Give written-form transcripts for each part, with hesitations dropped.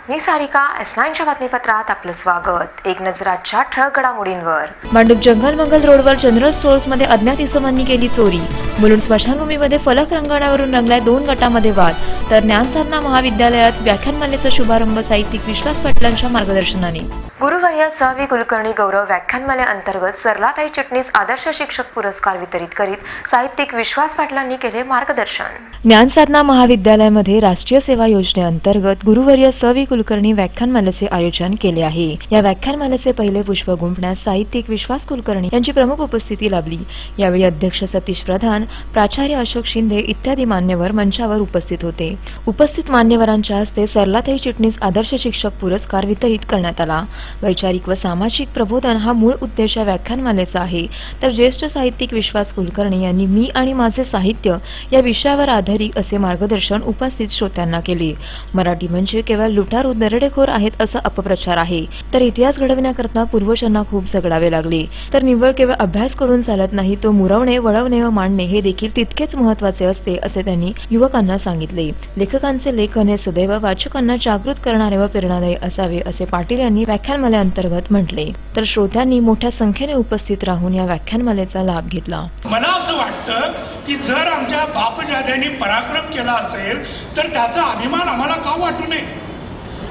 मी सारिका. S9च्या बातमीपत्रात आपलं स्वागत. एक नजर आजच्या ठळक घडामोडींवर. मांडूप जंगल मंगल रोडवर जनरल स्टोअर्समध्ये अज्ञात इसमांनी केली चोरी. मुलुंड स्मशानभूमीमध्ये फलक रंगवण्यावरून रंगलाय 2 गटांमध्ये वाद. तर ज्ञानसाधना महाविद्यालयात व्याख्यानमालेचा शुभारंभ साहित्यिक विश्वास पाटलांच्या मार्गदर्शनाने. गुरुवर्य स.वी. कुलकर्णी गौरव व्याख्यानमालेअंतर्गत सरलाताई चिटणीस आदर्श शिक्षक पुरस्कार वितरित करीत साहित्यिक विश्वास पाटलांनी केले मार्गदर्शन. ज्ञानसाधना महाविद्यालयामध्ये राष्ट्रीय सेवा योजनेअंतर्गत गुरुवर्य स.वी. कुलकर्णी व्याख्यानमालेचे आयोजन केले आहे. या व्याख्यानमालेचे पहिले पुष्प गुंफण्यास साहित्यिक विश्वास कुलकर्णी यांची प्रमुख उपस्थिती लाभली. यावेळी अध्यक्ष सतीश प्रधान, प्राचार्य अशोक शिंदे इत्यादी मान्यवर मंचावर उपस्थित होते. उपस्थित मान्यवरांच्या हस्ते सरलाताई चिटणीस आदर्श शिक्षक पुरस्कार वितरित करण्यात आला. वैचारिक व सामाजिक प्रबोधन हा मूळ उद्देश या व्याख्यानमालेचा आहे. तर ज्येष्ठ साहित्यिक विश्वास कुलकर्णी यांनी मी आणि माझे साहित्य या विषयावर आधारित असे मार्गदर्शन उपस्थित श्रोत्यांना केले. मराठी म्हणजे केवळ लुटारू दरोडेखोर आहेत असा अपप्रचार आहे. तर इतिहास घडविण्याकरता पूर्वजांना खूप जगडावे लागले. तर निव्वळ केवळ अभ्यास करून चालत नाही, तो मुरवणे, वळवणे व मांडणे हे देखील तितकेच महत्त्वाचे असते असे त्यांनी युवकांना सांगितले. लेखकांचे लेखन हे सदैव वाचकांना जागृत करणारे व प्रेरणादायी असावे असे पाटील यांनी व्याख्यानमालेअंतर्गत म्हटले. तर श्रोत्यांनी मोठ्या संख्येने उपस्थित राहून या व्याख्यानमालेचा लाभ घेतला. मला असं वाटतं की जर आमच्या बापजाद्यांनी पराक्रम केला असेल तर त्याचा अभिमान आम्हाला का वाटू नये.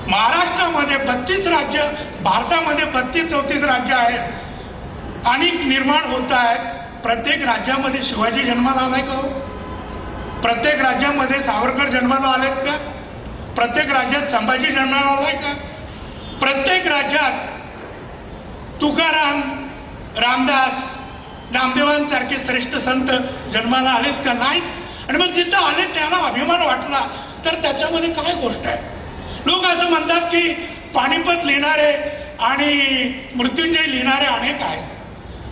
महाराष्ट्रामध्ये 32 राज्य, भारतामध्ये 32-34 राज्य आहेत आणि निर्माण होत आहेत. प्रत्येक राज्यामध्ये शिवाजी जन्माला आलाय का? प्रत्येक राज्यामध्ये सावरकर जन्माला आलेत का? प्रत्येक राज्यात संभाजी जन्माला आलाय का? प्रत्येक राज्यात तुकाराम, रामदास, नामदेवांसारखे श्रेष्ठ संत जन्माला आलेत का? नाही. आणि मग जिथं आले त्याला अभिमान वाटला तर त्याच्यामध्ये काय गोष्ट आहे? लोक असं म्हणतात की पानिपत लिहिणारे आणि मृत्युंजय लिहिणारे अनेक आहेत.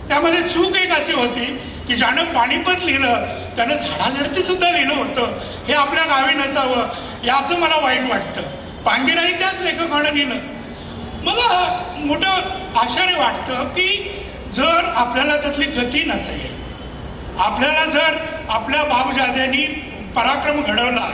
त्यामध्ये चूक एक अशी होती की ज्यानं पानिपत लिहिलं त्यानं झाडाझडती सुद्धा लिहिलं होतं. हे आपल्या गावी नसावं याचं मला वाईट वाटतं. पांगिराही त्याच लेखकानं लिहिलं. मला मोठं आश्चर्य वाटतं की जर आपल्याला त्यातली गती नसेल, आपल्याला जर आपल्या बापजाद्यांनी पराक्रम घडवला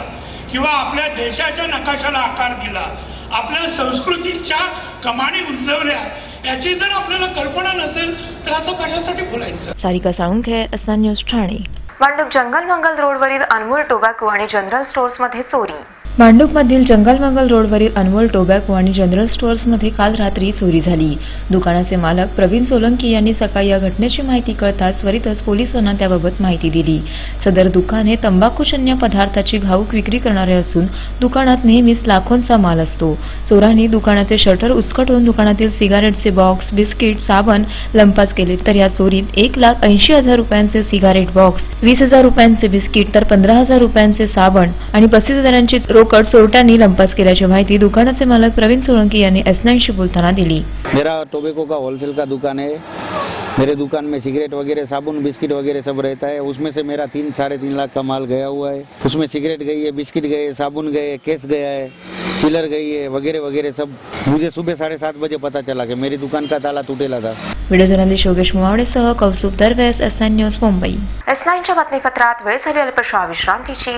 किंवा आपल्या देशाच्या नकाशाला आकार दिला, आपल्या संस्कृतीच्या कमानी उंचवल्या, याची जर आपल्याला कल्पना नसेल तर असं कशासाठी बोलायचं. Sarika Salunkhe, S9 news, Thane. मांडूप जंगल मंगल रोडवरील अनमोल टोबॅको आणि जनरल स्टोअर्समध्ये चोरी. मांडूपमधील जंगल मंगल रोडवरील अनमोल टोबॅको आणि जनरल स्टोअर्समध्ये काल रात्री चोरी झाली. दुकानाचे मालक प्रवीण सोलंकी यांनी सकाळी या घटनेची माहिती कळताच त्वरितच पोलिसांना त्याबाबत माहिती दिली. सदर दुकान हे तंबाखूजन्य पदार्थाची घाऊक विक्री करणारे असून दुकानात नेहमीच लाखोंचा माल असतो. चोरांनी दुकानाचे शटर उचकटून दुकानातील सिगारेटचे बॉक्स, बिस्किट, साबण लंपास केले. तर या चोरीत 1,80,000 रुपयांचे सिगारेट बॉक्स, 20,000 रुपयांचे बिस्किट, तर 15,000 रुपयांचे साबण आणि 35,000ची रोकड चोरट्यांनी लंपास केल्याची माहिती दुकानाचे मालक प्रवीण सोलंकी यांनी S9शी बोलताना दिली. मेरा टोबैको का होलसेल का दुकान है. मेरे दुकान में सिगरेट वगैरह, साबुन, बिस्किट वगैरह सब रहता है. उसमें से मेरा 3-3.5 लाख का माल गया हुआ है. उसमें सिगरेट गई है, बिस्किट गए, साबुन गए, केस गया है, चिलर गई है वगैरह वगैरह सब. मुझे सुबह 7:30 बजे पता चला कि मेरी दुकान का ताला टूटेला था. व्हिडिओ जर्नलिस्ट योगेश मुवाडेसह कौस्तुभ दरवेस, S9 न्यूज, मुंबई. S9च्या बातमीपत्रात वेळ झाली अल्पशा विश्रांतीची.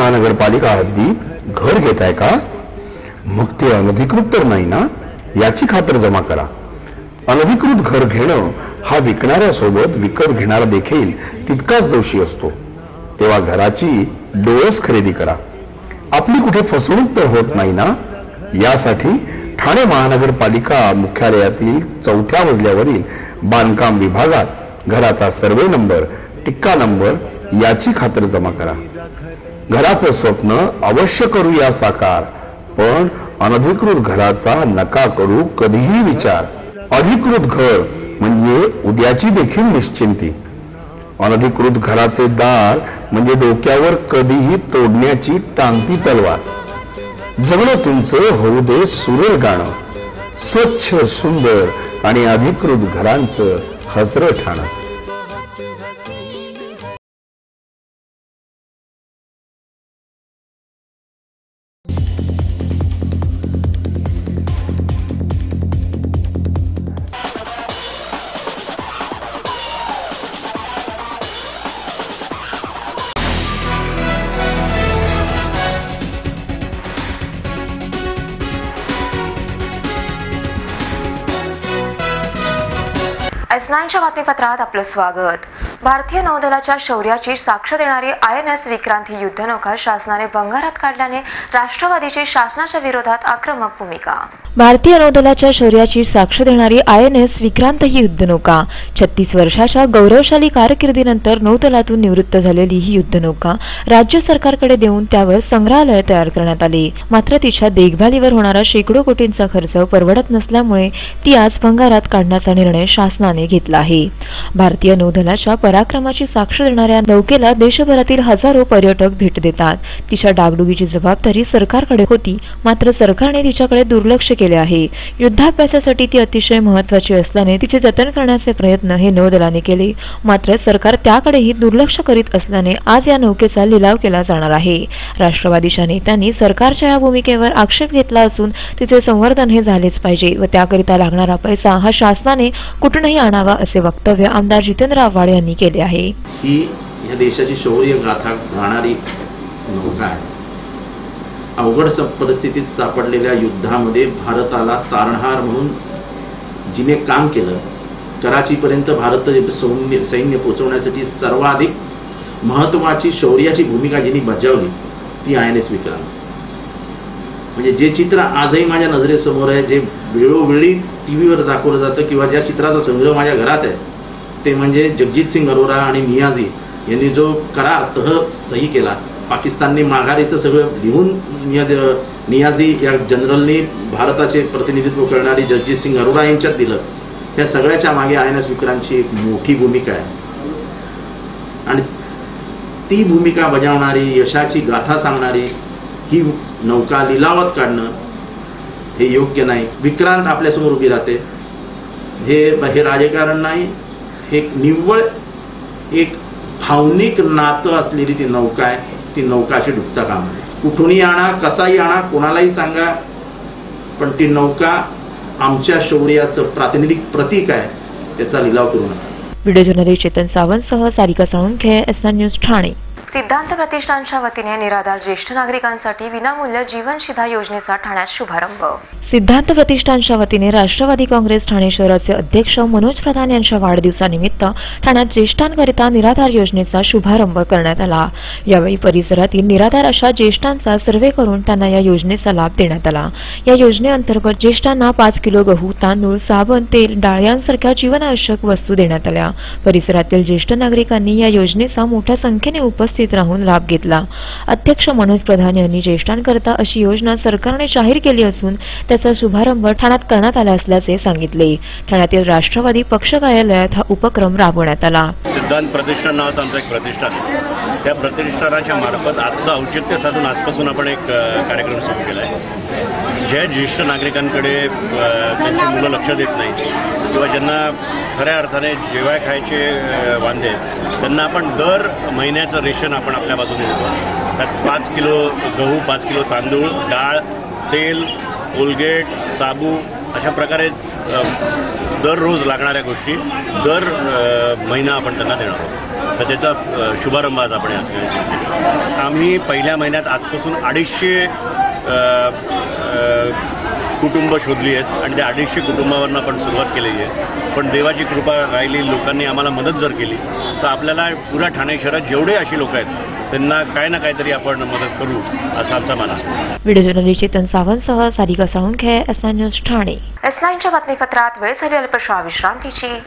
महानगरपालिका हद्दीत घर घेताय का? मग ते अनधिकृत तर नाही ना, याची खातरजमा करा. अनधिकृत घर घेणं हा विकणाऱ्यासोबत विकत घेणारा देखील तितकाच दोषी असतो. तेव्हा घराची डोळस खरेदी करा. आपली कुठे फसवणूक तर होत नाही ना, यासाठी ठाणे महानगरपालिका मुख्यालयातील 4थ्या मजल्यावरील बांधकाम विभागात घराचा सर्वे नंबर, टिक्का नंबर याची खातरजमा करा. घराचं स्वप्न अवश्य करूया साकार, पण अनधिकृत घराचा नका करू कधीही विचार. अधिकृत घर म्हणजे उद्याची देखील निश्चिंती. अनधिकृत घराचे दार म्हणजे डोक्यावर कधीही तोडण्याची टांगती तलवार. जगणं तुमचं होऊ दे सुरेल गाणं, स्वच्छ सुंदर आणि अधिकृत घरांचं हसरं ठाणं. S9च्या बातमीपत्रात आपलं स्वागत. भारतीय नौदलाच्या शौर्याची साक्ष देणारी INS विक्रांत ही युद्धनौका शासनाने भंगारात काढल्याने राष्ट्रवादीची शासनाच्या विरोधात आक्रमक भूमिका. भारतीय नौदलाच्या शौर्याची साक्ष देणारी INS विक्रांत ही युद्धनौका 36 वर्षाच्या गौरवशाली कारकिर्दीनंतर नौदलातून निवृत्त झालेली ही युद्धनौका राज्य सरकारकडे देऊन त्यावर संग्रहालय तयार करण्यात आले. मात्र तिच्या देखभालीवर होणारा शेकडो कोटींचा खर्च परवडत नसल्यामुळे ती आज भंगारात काढण्याचा निर्णय शासनाने घेतला आहे. भारतीय नौदलाच्या पराक्रमाची साक्ष देणाऱ्या नौकेला देशभरातील हजारो पर्यटक भेट देतात. तिच्या डागडुगीची जबाबदारी सरकारकडे होती, मात्र सरकारने तिच्याकडे दुर्लक्ष केले आहे. युद्धाभ्यासासाठी ती अतिशय महत्त्वाची असल्याने तिचे जतन करण्याचे प्रयत्न हे नौदलाने केले, मात्र सरकार त्याकडेही दुर्लक्ष करीत असल्याने आज या नौकेचा लिलाव केला जाणार आहे. राष्ट्रवादीच्या नेत्यांनी सरकारच्या या भूमिकेवर आक्षेप घेतला असून तिचे संवर्धन हे झालेच पाहिजे व त्याकरिता लागणारा पैसा हा शासनाने कुठूनही आणावा असे वक्तव्य आमदार जितेंद्र आव्हाड यांनी केले आहे. ही या देशाची शौर्य गाथा गाणारी नौका आहे. अवघड परिस्थितीत सापडलेल्या युद्धामध्ये भारताला तारणहार म्हणून जिने काम केलं, कराचीपर्यंत भारत सैन्य पोहोचवण्यासाठी सर्वाधिक महत्वाची शौर्याची भूमिका जिने बजावली ती INS विक्रांत. म्हणजे जे चित्र आजही माझ्या नजरेसमोर आहे, जे वेळोवेळी टीव्हीवर दाखवलं जातं किंवा ज्या चित्राचा संग्रह माझ्या घरात आहे, ते म्हणजे जगजीत सिंग अरोरा आणि नियाझी यांनी जो करार सही केला. पाकिस्तानने माघारीचं सगळं लिहून नियाझी या जनरलनी भारताचे प्रतिनिधित्व करणारी जगजीत सिंग अरोरा यांच्यात दिलं. त्या सगळ्याच्या मागे INS विक्रांतची एक मोठी भूमिका आहे आणि ती भूमिका बजावणारी, यशाची गाथा सांगणारी ही नौका लिलावात काढणं हे योग्य नाही. विक्रांत आपल्यासमोर उभी राहते. हे राजकारण नाही, हे निव्वळ एक भावनिक नातं असलेली ती नौका आहे. ती नौका अशी डुबता कामा नये. कुठूनही आणा, कसाही आणा, कोणालाही सांगा, पण ती नौका आमच्या शौर्याचं प्रातिनिधिक प्रतीक आहे. त्याचा लिलाव करू नका. व्हिडिओ जर्नलिस्ट चेतन सावंतसह सारिका साळुंखे, S9 न्यूज ठाणे. सिद्धांत प्रतिष्ठानच्या वतीने निराधार ज्येष्ठ नागरिकांसाठी विनामूल्य जीवनशिधा योजनेचा ठाण्यात शुभारंभ. सिद्धांत प्रतिष्ठानच्या वतीने राष्ट्रवादी काँग्रेस ठाणे शहराचे अध्यक्ष मनोज प्रधान यांच्या वाढदिवसानिमित्त ठाण्यात ज्येष्ठांकरिता निराधार योजनेचा शुभारंभ करण्यात आला. यावेळी परिसरातील निराधार अशा ज्येष्ठांचा सर्वे करून त्यांना या योजनेचा लाभ देण्यात आला. या योजनेअंतर्गत ज्येष्ठांना 5 किलो गहू, तांदूळ, साबण, तेल, डाळ यांसारख्या जीवनावश्यक वस्तू देण्यात आल्या. परिसरातील ज्येष्ठ नागरिकांनी या योजनेचा मोठ्या संख्येने उपस्थित राहून लाभ घेतला. अध्यक्ष मनोज प्रधान यांनी ज्येष्ठांकरता अशी योजना सरकारने जाहीर केली असून त्याचा शुभारंभ ठाण्यात करण्यात आला असल्याचे सांगितले. ठाण्यातील राष्ट्रवादी पक्ष कार्यालयात हा उपक्रम राबवण्यात आला. सिद्धांत प्रतिष्ठान नावाचं आमचं एक प्रतिष्ठान आहे. त्या प्रतिष्ठानाच्या मार्फत आजचं औचित्य साधून आजपासून आपण एक कार्यक्रम सुरू केला आहे. ज्या ज्येष्ठ नागरिकांकडे त्यांची मुलं लक्ष देत नाही किंवा ज्यांना खऱ्या अर्थाने जेवाय खायचे वांदे त्यांना आपण दर महिन्याचं रेशन आपण आपल्या बाजूने देतो. त्यात 5 किलो गहू, 5 किलो तांदूळ, डाळ, तेल, कोलगेट, साबू अशा प्रकारे दररोज लागणाऱ्या गोष्टी दर महिना आपण त्यांना देणार आहोत. तर त्याचा शुभारंभ आज आपण यात केला. आम्ही पहिल्या महिन्यात आजपासून 250 कुटुंब शोधली आहेत आणि त्या 250 कुटुंबावरनं आपण सुरुवात केलेली आहे. पण देवाची कृपा राहिली, लोकांनी आम्हाला मदत जर केली तर आपल्याला पुऱ्या ठाणे शहरात जेवढे अशी लोक आहेत त्यांना काय ना काहीतरी आपण मदत करू असा आमचा मानस आहे. व्हिडिओ जर्नलिस्ट चेतन सावंतसह सारिका साळुंखे, एसआय न्यूज ठाणे. एसलाईनच्या बातमीपत्रात वेळ झाली अल्पशा विश्रांतीची.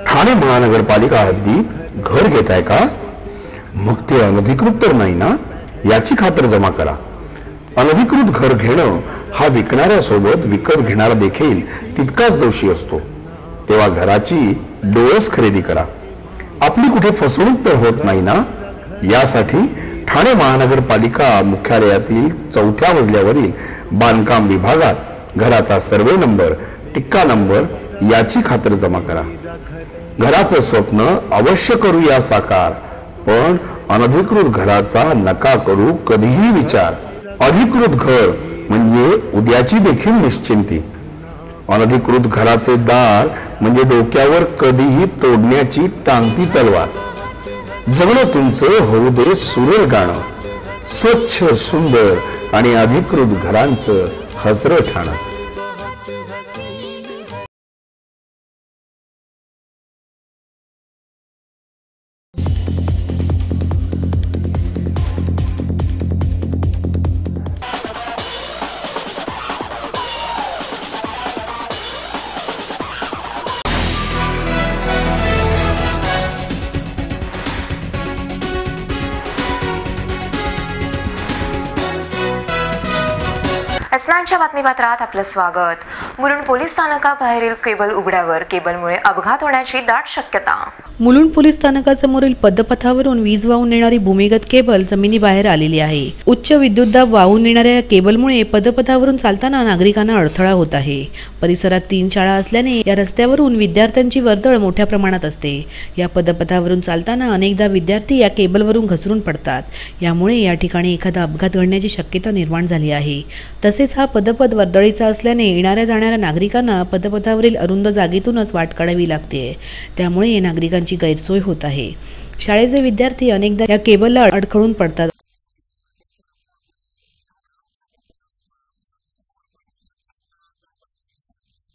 ठाणे महानगरपालिका हद्दीत घर घेताय का? मग ते अनधिकृत तर नाही ना, याची खातर जमा करा. अनधिकृत घर घेणं हा विकणाऱ्यासोबत विकत घेणारा देखील तितकाच दोषी असतो. तेव्हा घराची डोळस खरेदी करा. आपली कुठे फसवणूक तर होत नाही ना, यासाठी ठाणे महानगरपालिका मुख्यालयातील 4थ्या मजल्यावरील बांधकाम विभागात घराचा सर्वे नंबर, टिक्का नंबर याची खातर जमा करा. घराचं स्वप्न अवश्य करूया साकार, पण अनधिकृत घराचा नका करू कधीही विचार. अधिकृत घर म्हणजे उद्याची देखील निश्चिंती. अनधिकृत घराचे दार म्हणजे डोक्यावर कधीही तोडण्याची टांगती तलवार. जगणं तुमचं होऊ दे सुरेल गाणं, स्वच्छ सुंदर आणि अधिकृत घरांचं हसरं ठाणं. एसलाईनच्या बातमीपत्रात आपलं स्वागत. मुलुंड पोलीस स्थानकाबाहेरील केबल उघड्यावर, केबलमुळे अपघात होण्याची दाट शक्यता. मुलुंड पोलीस स्थानकासमोरील पदपथावरून वीज वाहून नेणारी भूमिगत केबल जमिनीबाहेर आलेली आहे. उच्च विद्युतदाब वाहून नेणाऱ्या या केबलमुळे पदपथावरून चालताना नागरिकांना अडथळा होत आहे. परिसरात 3 शाळा असल्याने या रस्त्यावरून विद्यार्थ्यांची वर्दळ मोठ्या प्रमाणात असते. या पदपथावरून चालताना अनेकदा विद्यार्थी या केबलवरून घसरून पडतात. यामुळे या ठिकाणी एखादा अपघात घडण्याची शक्यता निर्माण झाली आहे. तसेच हा पदपथ वर्दळीचा असल्याने येणाऱ्या जाणाऱ्या नागरिकांना पदपथावरील अरुंद जागेतूनच वाट काढावी लागते. त्यामुळे नागरिकांची गैरसोय होत आहे. शाळेचे विद्यार्थी अनेकदा या केबलला अडखळून पडतात.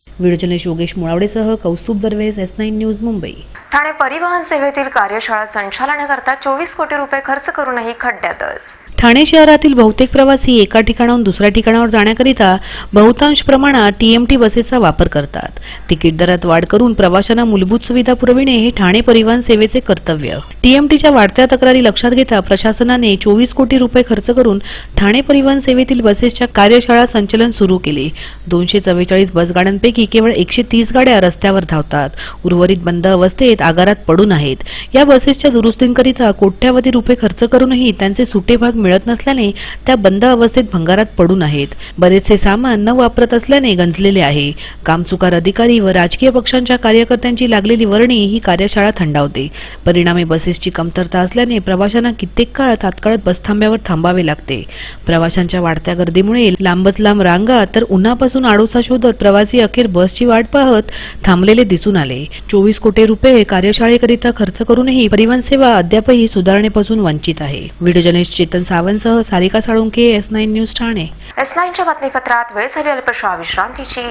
व्हिडिओ जर्नलिस्ट योगेश मुळावडेसह कौस्तुभ दरवेस, S9 न्यूज, मुंबई. ठाणे परिवहन सेवेतील कार्यशाळा संचालनाकरता 24 कोटी रुपये खर्च करूनही खड्ड्यातच. ठाणे शहरातील बहुतेक प्रवासी एका ठिकाणाहून दुसऱ्या ठिकाणावर जाण्याकरिता बहुतांश प्रमाणात TMT बसेसचा वापर करतात. तिकीट दरात वाढ करून प्रवाशांना मूलभूत सुविधा पुरविणे हे ठाणे परिवहन सेवेचे कर्तव्य. TMTच्या वाढत्या तक्रारी लक्षात घेता प्रशासनाने 24 कोटी रुपये खर्च करून ठाणे परिवहन सेवेतील बसेसच्या कार्यशाळा संचलन सुरू केले. 244 बसगाड्यांपैकी केवळ 130 गाड्या रस्त्यावर धावतात. उर्वरित बंद अवस्थेत आगारात पडून आहेत. या बसेसच्या दुरुस्तींकरिता कोट्यावधी रुपये खर्च करूनही त्यांचे सुटे भाग मिळत नसल्याने त्या बंद अवस्थेत भंगारात पडून आहेत. बरेचसे सामान न वापरत असल्याने गंजलेले आहे. कामचुकार अधिकारी व राजकीय पक्षांच्या कार्यकर्त्यांची लागलेली वर्णी ही कार्यशाळा थंडावते. परिणामी बसेसची कमतरता असल्याने प्रवाशांना कित्येक काळ तात्काळ बसथांब्यावर थांबावे लागते. प्रवाशांच्या वाढत्या गर्दीमुळे लांबच लांब रांगा तर उन्हापासून आडोसा शोधत प्रवासी अखेर बसची वाट पाहत थांबलेले दिसून आले. 24 कोटी रुपये कार्यशाळेकरिता खर्च करूनही परिवहन सेवा अद्यापही सुधारणेपासून वंचित आहे. व्हिडिओ जर्नलिस्ट चेतन सावंतसह सारिका साळुंके, S9 न्यूज ठाणे. S9च्या बातमीपत्रात वेळ झाली अल्पशा विश्रांतीची.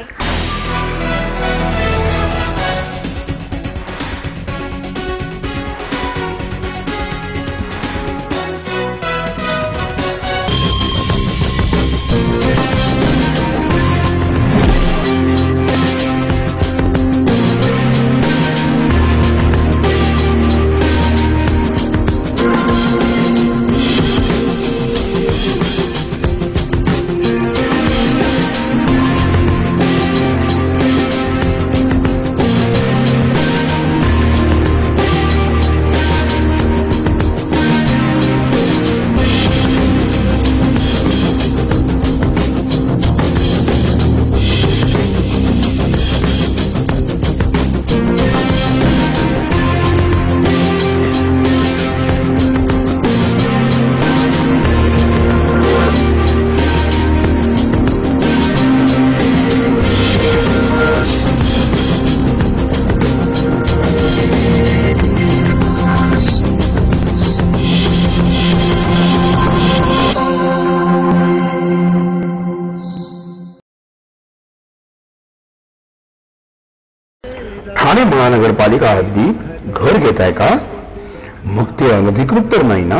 ठाणे महानगरपालिका हद्दीत घर घेताय का? मग ते अनधिकृत तर नाही ना,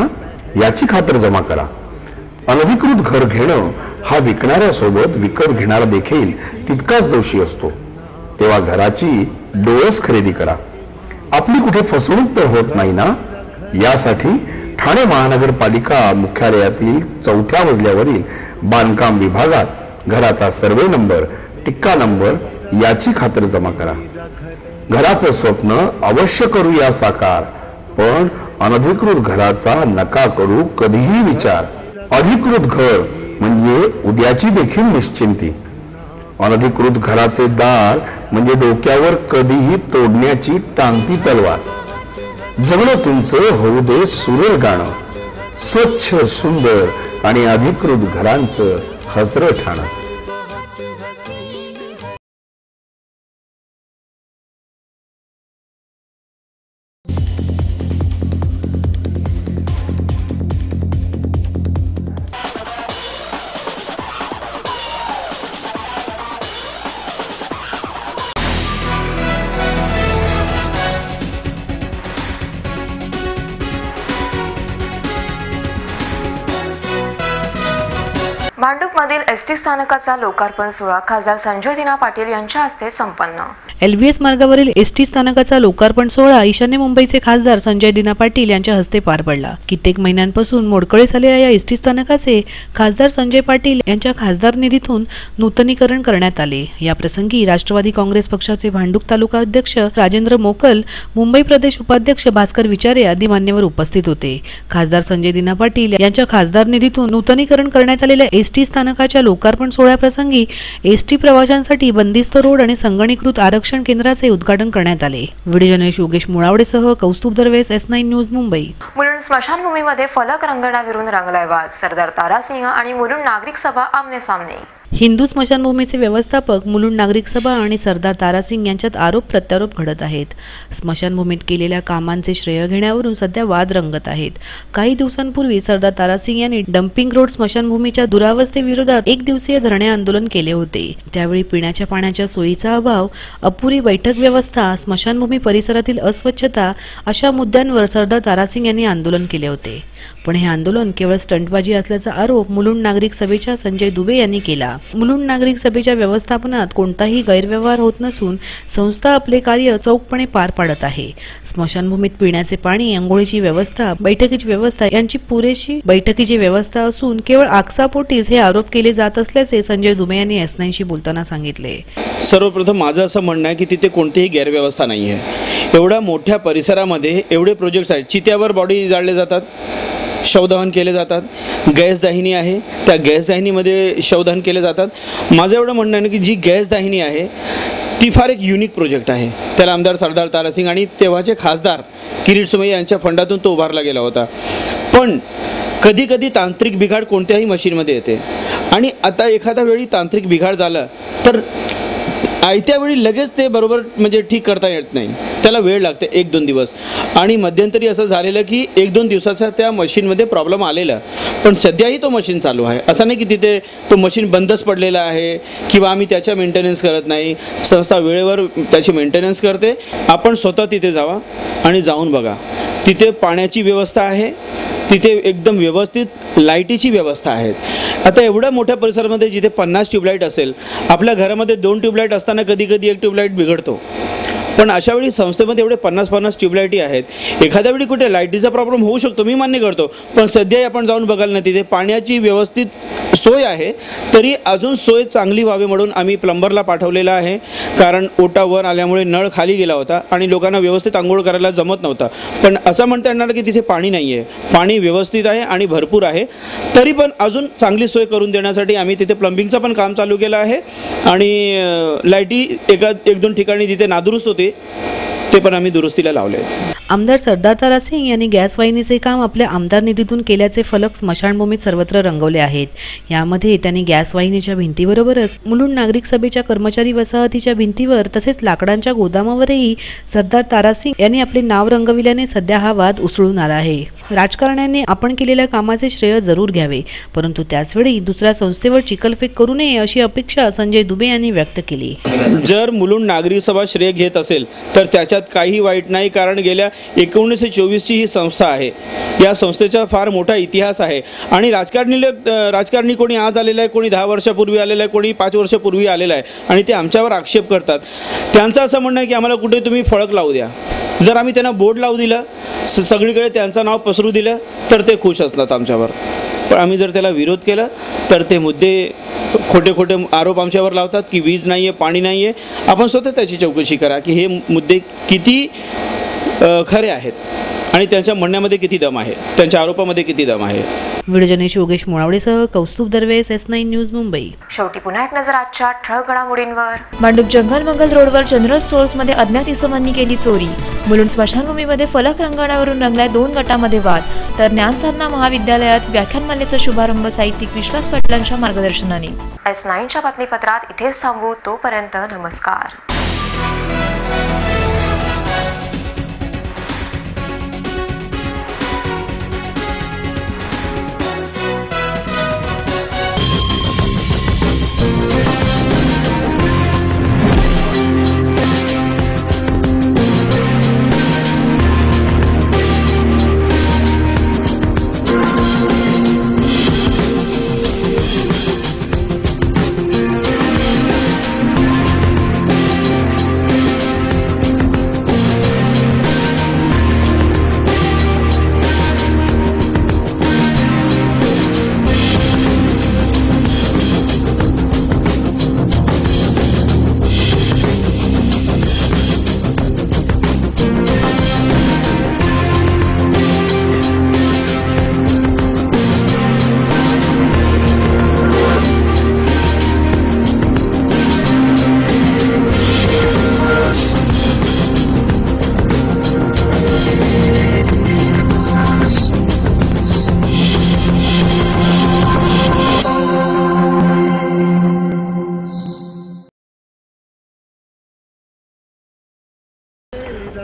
याची खातर जमा करा. अनधिकृत घर घेणं हा विकणाऱ्यासोबत विकत घेणारा देखील तितकाच दोषी असतो. तेव्हा घराची डोळस खरेदी करा. आपली कुठे फसवणूक तर होत नाही ना, यासाठी ठाणे महानगरपालिका मुख्यालयातील 4थ्या मजल्यावरील बांधकाम विभागात घराचा सर्वे नंबर, टिक्का नंबर याची खातर जमा करा. घराचं स्वप्न अवश्य करूया साकार, पण अनधिकृत घराचा नका करू कधीही विचार. अधिकृत घर म्हणजे उद्याची देखील निश्चिंती. अनधिकृत घराचे दार म्हणजे डोक्यावर कधीही तोडण्याची टांगती तलवार. जगणं तुमचं होऊ दे सुरेल गाणं, स्वच्छ सुंदर आणि अधिकृत घरांचं हसरं ठाणं. भांडूपमधील एसटी स्थानकाचा लोकार्पण सोहळा खासदार संजय दिना पाटील यांच्या हस्ते संपन्न. LBS मार्गावरील एसटी स्थानकाचा लोकार्पण सोहळा ईशान्य मुंबईचे खासदार संजय दिना पाटील यांच्या हस्ते पार पडला. कित्येक महिन्यांपासून मोडकळीस आलेल्या या एसटी स्थानकाचे खासदार संजय पाटील यांच्या खासदार निधीतून नूतनीकरण करण्यात आले. या प्रसंगी राष्ट्रवादी काँग्रेस पक्षाचे भांडूप तालुका अध्यक्ष राजेंद्र मोकल, मुंबई प्रदेश उपाध्यक्ष भास्कर विचारे आदी मान्यवर उपस्थित होते. खासदार संजय दिना पाटील यांच्या खासदार निधीतून नूतनीकरण करण्यात आलेल्या एसटी स्थानकाच्या लोकार्पण सोहळ्याप्रसंगी एसटी प्रवाशांसाठी बंदिस्त रोड आणि संगणकीकृत आरक्षण केंद्राचे उद्घाटन करण्यात आले. व्हिडिओ जर्नलिस्ट योगेश मुळावडेसह कौस्तुभ दरवेस, S9 न्यूज मुंबई. मुलुंड स्मशानभूमीमध्ये फलक रंगणाविरून रंगलाय वाद. सरदार तारासिंह आणि मुलुंड नागरिक सभा आमने सामने. हिंदू स्मशानभूमीचे व्यवस्थापक मुलुंड नागरिक सभा आणि सरदार तारासिंग यांच्यात आरोप प्रत्यारोप घडत आहेत. स्मशानभूमीत केलेल्या कामांचे श्रेय घेण्यावरून सध्या वाद रंगत आहेत. काही दिवसांपूर्वी सरदार तारासिंग यांनी डम्पिंग रोड स्मशानभूमीच्या दुरावस्थेविरोधात एक दिवसीय धरणे आंदोलन केले होते. त्यावेळी पिण्याच्या पाण्याच्या सोयीचा अभाव, अपुरी बैठक व्यवस्था, स्मशानभूमी परिसरातील अस्वच्छता अशा मुद्द्यांवर सरदार तारासिंग यांनी आंदोलन केले होते. पण हे आंदोलन केवळ स्टंटबाजी असल्याचा आरोप मुलुंड नागरिक सभेच्या संजय दुबे यांनी केला. मुलुंड नागरिक सभेच्या व्यवस्थापनात कोणताही गैरव्यवहार होत नसून संस्था आपले कार्य चोखपणे पार पाडत आहे. स्मशानभूमीत पिण्याचे पाणी, अंघोळीची व्यवस्था, बैठकीची व्यवस्था यांची पुरेशी बैठकीची व्यवस्था असून केवळ आकसापोटीच हे आरोप केले जात असल्याचे संजय दुबे यांनी S9शी बोलताना सांगितले. सर्वप्रथम माझं असं म्हणणं आहे की तिथे कोणतीही गैरव्यवस्था नाही आहे. एवढ्या मोठ्या परिसरामध्ये एवढे प्रोजेक्ट्स आहेत. चित्यावर बॉडी जाळले जातात, शवदहन केले जातात. गॅस दाहिनी आहे, त्या गॅस दाहिनीमध्ये शवदहन केले जातात. माझं एवढं म्हणणं आहे की जी गॅस दाहिनी आहे ती फार एक युनिक प्रोजेक्ट आहे. त्याला आमदार सरदार तारासिंग आणि तेव्हाचे खासदार किरीट सोमय्या यांच्या फंडातून तो उभारला गेला होता. पण कधी कधी तांत्रिक बिघाड कोणत्याही मशीनमध्ये येते आणि आता एखाद्या वेळी तांत्रिक बिघाड झालं तर आयत्या वेळी लगेच ते बरोबर म्हणजे ठीक करता येत नाही, त्याला वेळ लागते 1-2 दिवस. आणि मध्यंतरी असं झालेलं की 1-2 दिवसाचा त्या मशीनमध्ये प्रॉब्लेम आलेला, पण सध्याही तो मशीन चालू आहे. असं नाही की तिथे तो मशीन बंदच पडलेला आहे किंवा आम्ही त्याच्या मेंटेनन्स करत नाही. संस्था वेळेवर त्याची मेंटेनन्स करते. आपण स्वतः तिथे जावा आणि जाऊन बघा. तिथे पाण्याची व्यवस्था आहे, तिथे एकदम व्यवस्थित लाईटीची व्यवस्था आहे. आता एवढ्या मोठ्या परिसरामध्ये जिथे 50 ट्यूबलाईट असेल, आपल्या घरामध्ये 2 ट्यूबलाईट असताना कधी कधी 1 ट्यूबलाईट बिघडतो. पण अशा वेळी संस्थेमध्ये एवढे 50-50 ट्यूबलाईटी आहेत. एखाद्या वेळी कुठे लाईटीचा प्रॉब्लेम होऊ शकतो, मी मान्य करतो, पण सध्याही आपण जाऊन बघाल ना तिथे पाण्याची व्यवस्थित सोय आहे. तरी अजून सोय चांगली व्हावी म्हणून आम्ही प्लंबरला पाठवलेला आहे. कारण ओटा वर आल्यामुळे नळ खाली गेला होता आणि लोकांना व्यवस्थित आंघोळ करायला जमत नव्हता. पण असं म्हणता येणार की तिथे पाणी नाही आहे, पाणी व्यवस्थित आहे आणि भरपूर आहे. तरी पण अजून चांगली सोय करून देण्यासाठी आम्ही तिथे प्लंबिंगचं पण काम चालू केलं आहे आणि लाईटी 1-2 ठिकाणी जिथे नादुरुस्त होते ते पण आम्ही दुरुस्तीला लावले. आमदार सरदार तारासिंग यांनी गॅस वाहिनीचे काम आपल्या आमदार निधीतून केल्याचे फलक स्मशानभूमीत सर्वत्र रंगवले आहेत. यामध्ये त्यांनी गॅस वाहिनीच्या भिंतीबरोबरच मुलुंड नागरिक सभेच्या कर्मचारी वसाहतीच्या भिंतीवर तसेच लाकडांच्या गोदामावरही सरदार तारासिंग यांनी आपले नाव रंगविल्याने सध्या हा वाद उसळून आला आहे. राजकारण्यांनी आपण केलेल्या कामाचे श्रेय जरूर घ्यावे, परंतु त्याचवेळी दुसऱ्या संस्थेवर चिखलफेक करू नये अशी अपेक्षा संजय दुबे यांनी व्यक्त केली. जर मुलुंड नागरिक सभा श्रेय घेत असेल तर त्याच्यात काही वाईट नाही, कारण गेल्या 1924 ची ही संस्था आहे. या संस्थेचा फार मोठा इतिहास आहे आणि राजकारणी कोणी आज आलेला आहे, कोणी 10 वर्षापूर्वी आलेला आहे, कोणी 5 वर्षापूर्वी आलेला आहे आणि ते आमच्यावर आक्षेप करतात. त्यांचं असं म्हणणं आहे की आम्हाला कुठे तुम्ही फळक लावू द्या. जर आम्ही त्यांना बोर्ड लावू दिलं, सगळीकडे त्यांचं नाव पसरू दिलं तर ते खुश असतात आमच्यावर. पण आम्ही जर त्याला विरोध केला तर ते मुद्दे खोटे आरोप आमच्यावर लावतात की वीज नाही आहे, पाणी नाही आहे. आपण स्वतः त्याची चौकशी करा की हे मुद्दे किती खरे आहेत आणि त्यांच्या म्हणण्यामध्ये किती दम आहे, त्यांच्या आरोपामध्ये किती दम आहे. व्हिडिओ जर्नलिस्ट योगेश मोळावडेसह कौस्तुभ दर्वे, S9 न्यूज, मुंबई. शेवटी पुन्हा एक नजर आजच्या ठळक घडामोडींवर. मांडूप जंगल मंगल रोडवर जनरल स्टोअर्समध्ये अज्ञात इसमांनी केली चोरी. मुलुंड स्मशानभूमीमध्ये फलक रंगवण्यावरून रंगलाय 2 गटामध्ये वाद. तर ज्ञानसाधना महाविद्यालयात व्याख्यानमालेचा शुभारंभ साहित्यिक विश्वास पाटलांच्या मार्गदर्शनाने. S9च्या बातमीपत्रात इथेच थांबू. तोपर्यंत नमस्कार.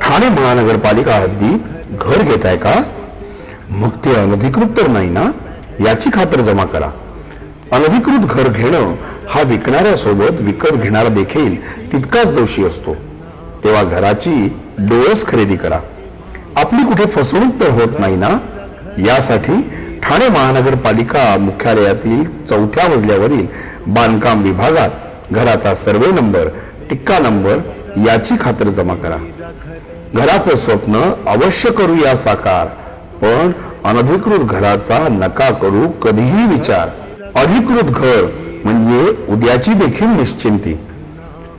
ठाणे महानगरपालिका हद्दीत घर घेताय का? मग ते अनधिकृत तर नाही ना, याची खातर जमा करा. अनधिकृत घर घेणं हा विकणाऱ्यासोबत विकत घेणारा देखील तितकाच दोषी असतो. तेव्हा घराची डोळस खरेदी करा. आपली कुठे फसवणूक तर होत नाही ना, यासाठी ठाणे महानगरपालिका मुख्यालयातील 4थ्या मजल्यावरील बांधकाम विभागात घराचा सर्वे नंबर, टिक्का नंबर याची खातर जमा करा. घराचं स्वप्न अवश्य करूया साकार, पण अनधिकृत घराचा नका करू कधीही विचार. अधिकृत घर म्हणजे उद्याची देखील निश्चिंती.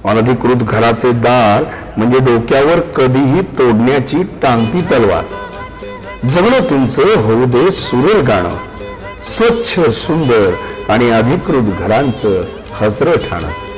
अनधिकृत घराचे दार म्हणजे डोक्यावर कधीही तोडण्याची टांगती तलवार. जगणं तुमचं होऊ दे सुरेल गाणं, स्वच्छ सुंदर आणि अधिकृत घरांचं हजरं ठाणं.